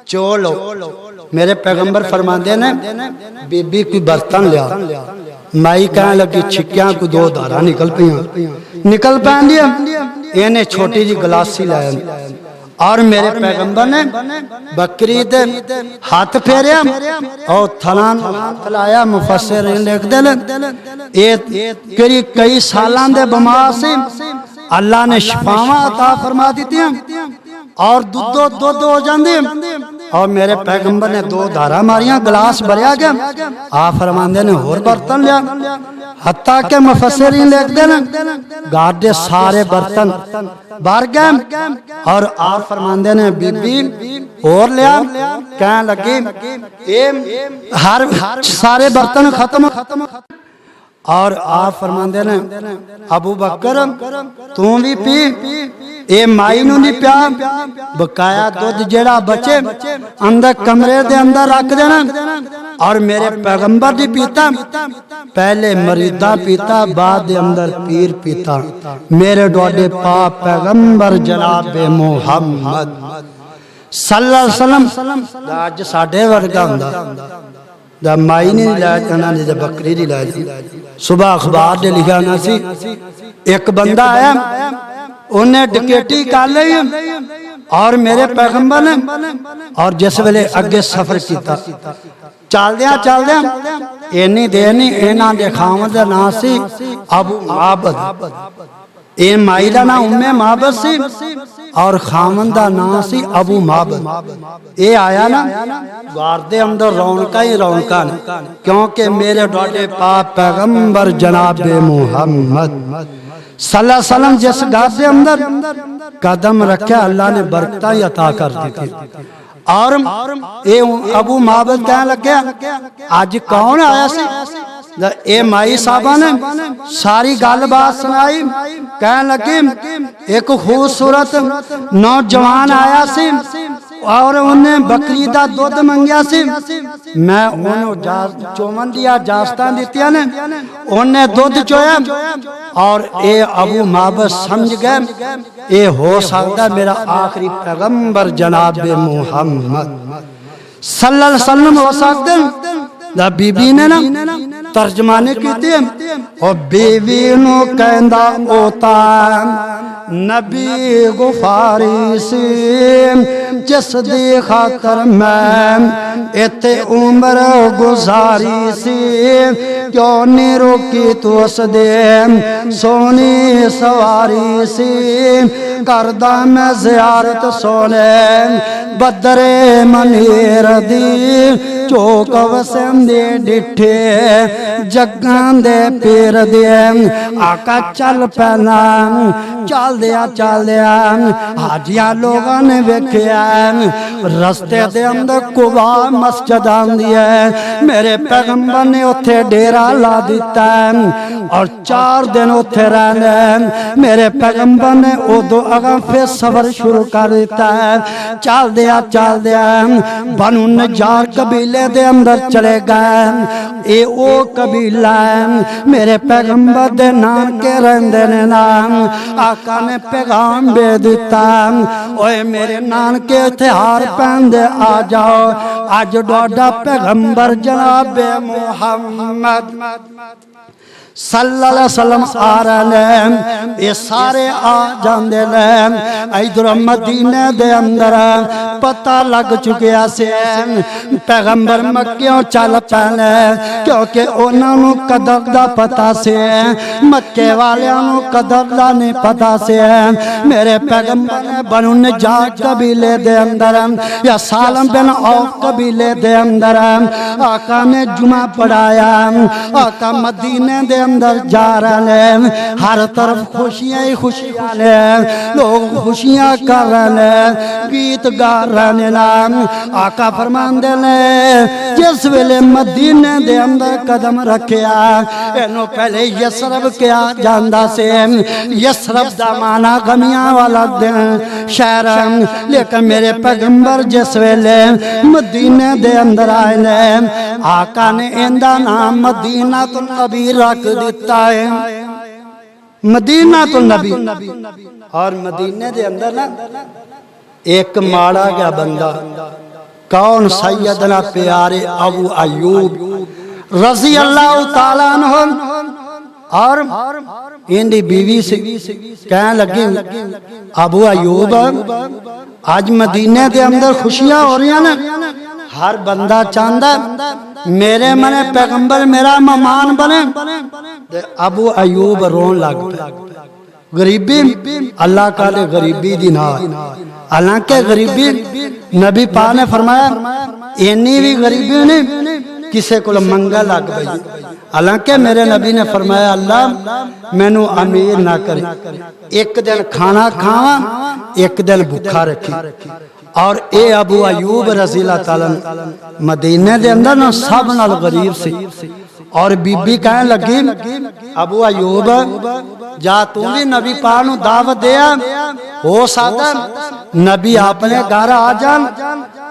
चलो, मेरे पैगंबर फरमांदे ने बीबी कोई बर्तन लिया, माई कह लगी छिक्कियां को 2 धारा निकल पैंदियां, इन्हें छोटी जी गलासी लाया। और मेरे पैगंबर ने बकरी दे हाथ फेरिया और थलान लाया। मुफस्सिर लिखदे ने ये कई सालां दे बीमार से अल्लाह ने शिफावां अता फरमा दित्तियां और दुध हो जांदे। और मेरे पैगंबर ने 2 धारा मारियां, गिलास भरिया गया। आप फरमांदे ने होर बर्तन लिया, हत्ता के मुफस्सिरीन लिखदे ने घर दे सारे बर्तन भर गए। और आप फरमांदे ने बीबी और लिया, कह लगी ये हर सारे बर्तन खत्म। और आप फरमांदे ने अबू बकर तू भी पी, ये माई नूं नहीं पिया, बकाया दुध जेड़ा बचे अंदर कमरे दे अंदर रख देना। और मेरे पैगंबर दी पीता, पहले मरीदा पीता, बाद दे अंदर पीर पीता। मेरे डोडे पाक पैगंबर जनाब मुहम्मद सल्लल्लाहु अलैहि वसल्लम अज साडे वर्गा हुंदा, दा माई ने लै जाना ने बकरी दी लै जाना। सुबह अखबार दे लिखा ना सी, एक बंदा आया उन्हें डकैती कर ली और मेरे पैगंबर ने, और जिस वेले अगे सफर किया चलद्या चलद्या इन्नी देर नहीं, इन्हां दे खावंद दा नाम सी अबू माबद, ये माई दा नाम उम्मे माबद सी और खावंद दा नाम सी अबू माबद। ये आया ना गार दे अंदर रौनका ही रौनका ने, क्योंकि मेरे डोडे पाक पैगंबर जनाब मुहम्मद सल्लल्लाहु अलैहि वसल्लम जिस घर के अंदर कदम रखा अल्लाह ने बरकत ही अता कर दी थी। और ये अबू माबद कह लगे अज कौन आया सी, ये माई साहबा ने सारी गलबात सुनाई। कह लगे एक खूबसूरत नौजवान आया सी और उन्हें बकरी का दुध मंगया सी, मैं उन्होंने चोवन दिया जास्तां दित्तियां ने, उन्हें दुध चोया। और ये अबू माबद समझ गए ये हो सकता मेरा आखिरी पैगंबर जनाब मुहम्मद सल्लल्लाहु अलैहि वसल्लम हो सकते। बीबी ने ना तर्जमाने कीते और बीवी नू कहंदा ओता नबी गुफारी सी, जिस दी खातर मैं इत्थे उम्र गुजारी सी, क्यों नहीं रोकी तू उस दे सोनी सवारी सी, करदा मैं ज़ियारत सोने बदरे मनीर दी, चौक वसंदे डिठे जगां दे पीर दे। आका चल पैना चल दिया हाजिया लोगों ने वेख्या रस्ते दे अंदर कुबा मस्जिद आंदी है, मेरे पैगंबर ने उत्थे डेरा ला दिता और 4 दिन उत्थे रहना। मेरे पैगंबर ने उदों अगा फिर सफर शुरू कर दिता है। चल दिया बनु नजार कबीले दे अंदर चले गए। ये ओ कबीला मेरे पैगंबर दे नाम के रहंदे ने नाम। आका ने पैगाम दे दिता ओए मेरे नान के इतिहार पहनदे आ जाओ, अज डोडा पैगंबर जनाब मुहम्मद सल्लल्लाहु अलैहि वसल्लम आ रहे हैं, ये सारे आ जाते हैं। इधर मदीने दे अंदर पता लग चुकिया से पैगंबर मक्कियों चल पैने, क्योंकि उन्होंने कदर दा पता से, मक्के वालों कदर दा नहीं पता से। मेरे पैगंबर ने बनु नजात कबीले दे अंदर या सालम बिन औफ कबीले दे अंदर आका ने जुमा पढ़ाया। आका मदीने दे अंदर जा रहे हैं, हर तरफ खुशियां ही खुशियां ने, लोग खुशियां कर रहे हैं, गीत गा रहे हैं। आका फरमांदे ने जिस वेले मदीने दे अंदर कदम रखिया, इन्हों पहले यसरब क्या जांदा से। यसरब दा माना गमियां वाला शहर, लेकिन मेरे पैगंबर जिस वेले मदीने दे अंदर आए ने, आका ने इंदा नाम मदीना तो नबी रख दिता है, मदीना तो नबी। और मदीने दे अंदर ना एक माड़ा गया बंदा, कौन? सैयदना प्यारे अबू अयूब रजी अल्लाह ताला अन्हु। और इनकी बीवी से कहने लगी, अबू अयूब आज मदीने के अंदर खुशियां हो रही ना, हर बंदा चाहता मेरे मने पैगंबर मेरा मेहमान बने। अबू अयूब रोन लग पे। गरीबी अल्लाह का गरीबी दी ना, हालांकि गरीबी नबी पाक ने फरमाया इन्नी भी गरीबी नहीं किसी को मंगा लग पई। हालांकि मेरे नबी ने फरमाया अल्लाह मैनू अमीर ना करे, एक दिन खाना खावा एक दिन भूखा रखी। और ए अबू अयूब रज़ी अल्लाह ताला मदीने दे अंदर ना सब नाल गरीब सी। और बीबी कहने लगी अबू अयूब जा तू भी नबी पाक नू दावत दे, हो सकदा नबी अपने घर आ जान।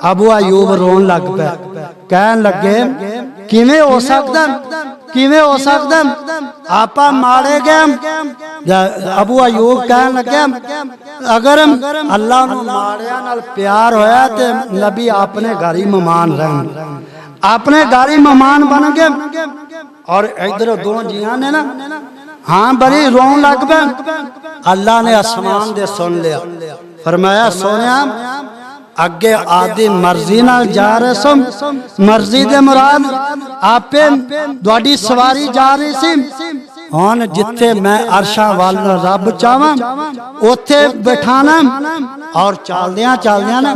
अबू अयूब रोन लग पे, कहन लगे किवें हो सकदा, किवें हो सकदा आपा मारे गए। अबू अयूब कहन लगे अगर अल्लाह नू माड़िया नाल प्यार होया ते नबी अपने घर ही मेहमान रहन, अपने घर ही मेहमान बन गए। और इधर दो जिया ने ना हाँ बड़ी रोन लग पे। अल्लाह ने आसमान दे सुन लिया, फरमाया सोनिया अगे आदि मर्जी नाल जा रहे सो, मर्जी दे मुराद आपे तुहाडी सवारी जा रही सी। हुण जिथे मैं अरशा वाल रब चावां उथे बैठाना। और चलदियां चलदियां ना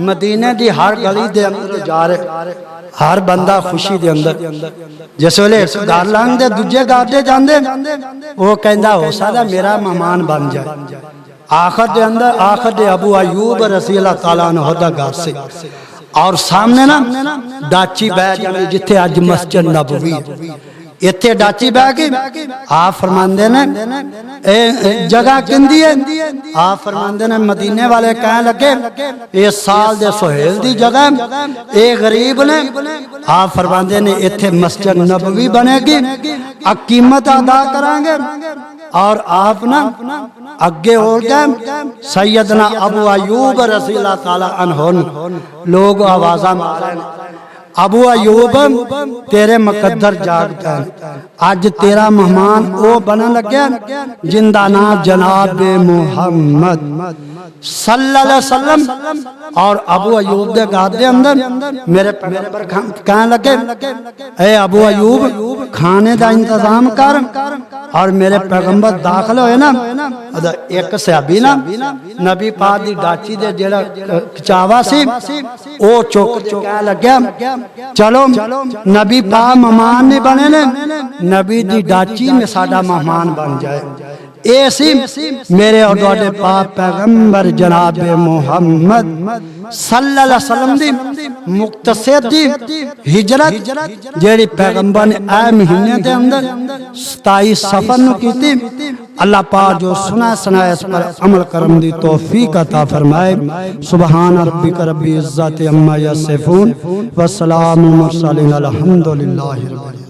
मदीने दी हर गली दे अंदर जा रहे, हर बंदा खुशी दे अंदर। जिस वेले घर लंघदे दूजे घर दे जांदे, वो कहंदा हो सकदा मेरा मेहमान बन जाए। आखिर दे अंदर आखिर दे अबू अयूब रज़ी अल्लाह ताला अन्हु दा घर से। और सामने ना डाची बह जाती जिथे अज मस्जिद नबवी, इत्थे डाची बह गई। आप फरमांदे ने जगह किंदी है, आप फरमांदे ने मदीने वाले कह लगे ये साल दे सुहेल दी जगह, ये गरीब ने। आप फरमांदे ने इत्थे मस्जिद नबवी बनेगी, कीमत अदा करांगे। और आप ना अगे हो गए सैयदना अबू अयूब रज़ी अल्लाह ताला अन्हु, लोग आवाज़ा मारे अबू अयूब तेरे मुकद्दर जागता है, अज तेरा मेहमान वो बनन लगे जिंदा नाम जनाब मुहम्मद सल्लल्लाहु अलैहि वसल्लम। और अबू अयूब दे घर दे अंदर मेरे पर कहने लगे ए अबू अयूब खाने का इंतजाम कर। और मेरे पैगंबर दाखिल होए ना, एक सहाबी ना नबी पाक दी डाची दे जेड़ा चावा सी ओ चुक कह लग्या चलो नबी पाक मेहमान नहीं बने ने, नबी दी डाची में साडा मेहमान बन जाए। ए सी मेरे और तुहाडे पाक पैगंबर जनाब मुहम्मद सल्लल्लाहु अलैहि वसल्लम दी मुक्तसर दी हिजरत जेड़ी पैगंबर ने ए महीने दे अंदर 27 सफर नु कीती। अल्लाह पाक जो सुना सुनाया इस पर अमल करने दी तौफीक अता फरमाए। सुभान रब्बिक रब्बिल इज्जति अम्मा यसिफून व सलामुल मुरसलीन अल्हम्दुलिल्लाहि रब्बिल